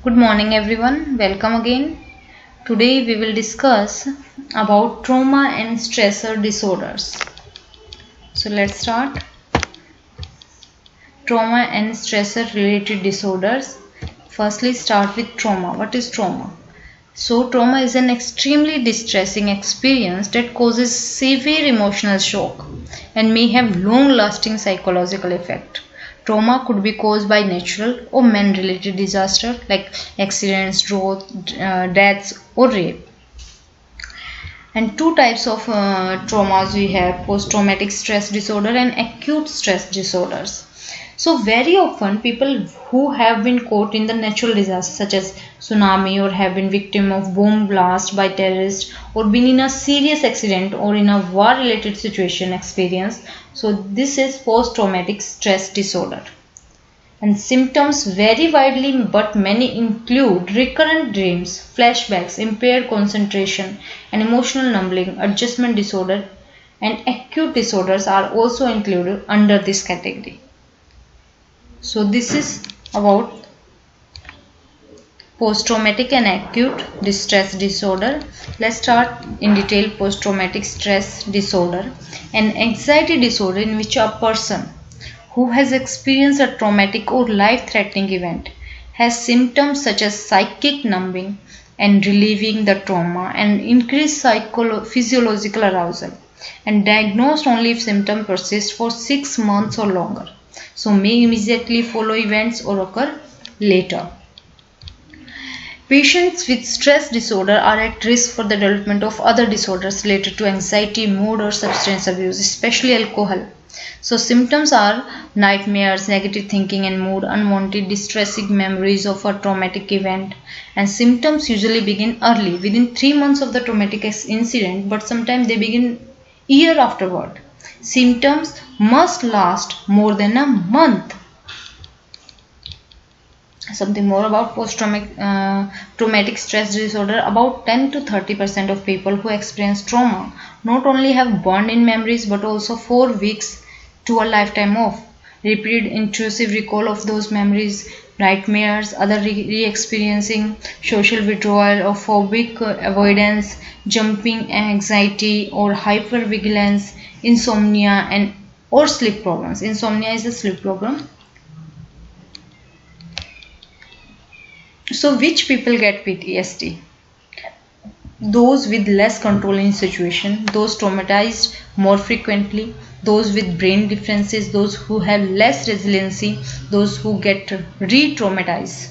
Good morning everyone. Welcome again. Today we will discuss about trauma and stressor disorders. So let's start. Trauma and stressor related disorders. Firstly start with trauma. What is trauma? So trauma is an extremely distressing experience that causes severe emotional shock and may have long-lasting psychological effect. Trauma could be caused by natural or man-related disaster like accidents, deaths or rape. And two types of traumas we have: post-traumatic stress disorder and acute stress disorders. So very often people who have been caught in the natural disaster such as tsunami or have been victim of bomb blast by terrorists or been in a serious accident or in a war related situation experience. So this is post-traumatic stress disorder. And symptoms vary widely, but many include recurrent dreams, flashbacks, impaired concentration, and emotional numbing. Adjustment disorder and acute disorders are also included under this category. So this is about post-traumatic and acute stress disorder. Let's start in detail. Post-traumatic stress disorder, an anxiety disorder in which a person who has experienced a traumatic or life-threatening event has symptoms such as psychic numbing and relieving the trauma and increased physiological arousal, and diagnosed only if symptoms persist for 6 months or longer. So may immediately follow events or occur later. Patients with stress disorder are at risk for the development of other disorders related to anxiety, mood or substance abuse, especially alcohol. So symptoms are nightmares, negative thinking and mood, unwanted distressing memories of a traumatic event, and symptoms usually begin early, within 3 months of the traumatic incident, but sometimes they begin year afterward. Symptoms must last more than a month. Something more about post-traumatic stress disorder. About 10 to 30% of people who experience trauma not only have burned-in memories but also 4 weeks to a lifetime of repeated intrusive recall of those memories, nightmares, other re-experiencing, social withdrawal or phobic avoidance, jumping anxiety or hypervigilance, insomnia and or sleep problems. Insomnia is a sleep problem. So which people get PTSD? Those with less control in situation, those traumatized more frequently, those with brain differences, those who have less resiliency, those who get re-traumatized.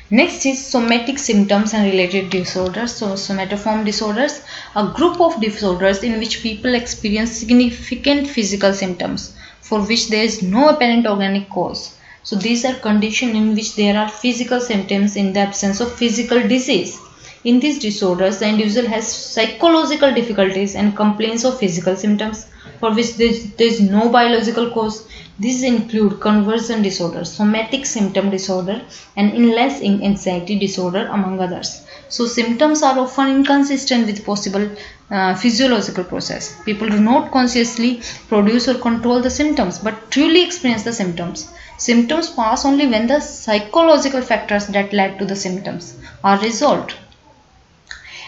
Next is somatic symptoms and related disorders. So somatoform disorders, a group of disorders in which people experience significant physical symptoms for which there is no apparent organic cause. So these are conditions in which there are physical symptoms in the absence of physical disease. In these disorders, the individual has psychological difficulties and complains of physical symptoms for which there is no biological cause. These include conversion disorder, somatic symptom disorder, and illness anxiety disorder, among others. So symptoms are often inconsistent with possible physiological process. People do not consciously produce or control the symptoms but truly experience the symptoms. Symptoms pass only when the psychological factors that led to the symptoms are resolved.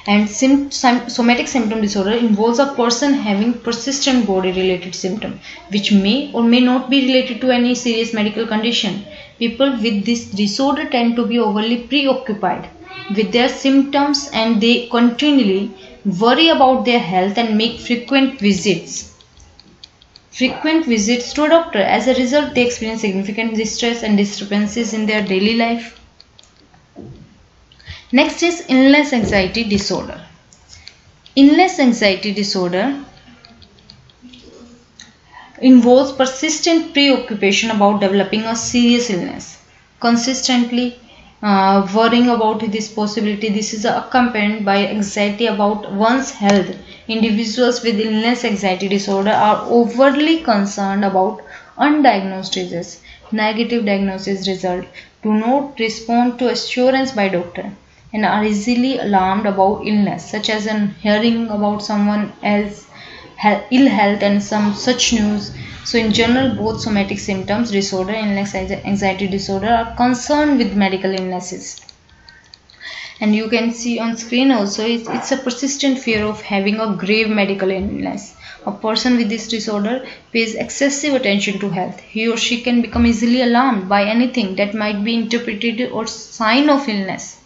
And somatic symptom disorder involves a person having persistent body related symptom which may or may not be related to any serious medical condition. People with this disorder tend to be overly preoccupied with their symptoms and they continually worry about their health and make frequent visits to a doctor. As a result, they experience significant distress and disturbances in their daily life. Next is illness anxiety disorder. Illness anxiety disorder involves persistent preoccupation about developing a serious illness, consistently worrying about this possibility. This is accompanied by anxiety about one's health. Individuals with illness anxiety disorder are overly concerned about undiagnosed disease, negative diagnosis result, do not respond to assurance by doctor, and are easily alarmed about illness, such as in hearing about someone else ill health and some such news. So in general, both somatic symptoms, disorder, illness, anxiety disorder are concerned with medical illnesses. And you can see on screen also, it's a persistent fear of having a grave medical illness. A person with this disorder pays excessive attention to health. He or she can become easily alarmed by anything that might be interpreted or sign of illness.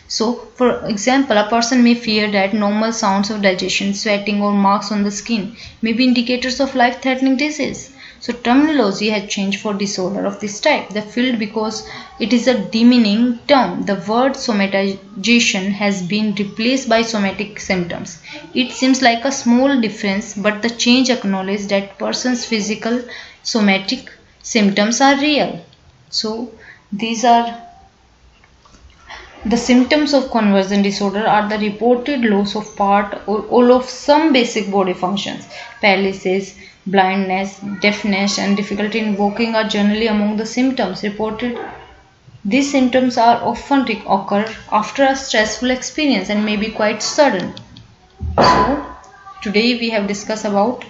So, for example, a person may fear that normal sounds of digestion, sweating, or marks on the skin may be indicators of life-threatening disease. So, terminology has changed for disorder of this type. The field, because it is a demeaning term, the word somatization has been replaced by somatic symptoms. It seems like a small difference, but the change acknowledges that person's physical somatic symptoms are real. So, these are the symptoms of conversion disorder are the reported loss of part or all of some basic body functions. Paralysis, blindness, deafness, and difficulty in walking are generally among the symptoms reported. These symptoms are often occur after a stressful experience and may be quite sudden. So, today we have discussed about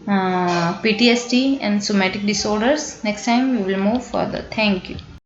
PTSD and somatic disorders. Next time we will move further. Thank you.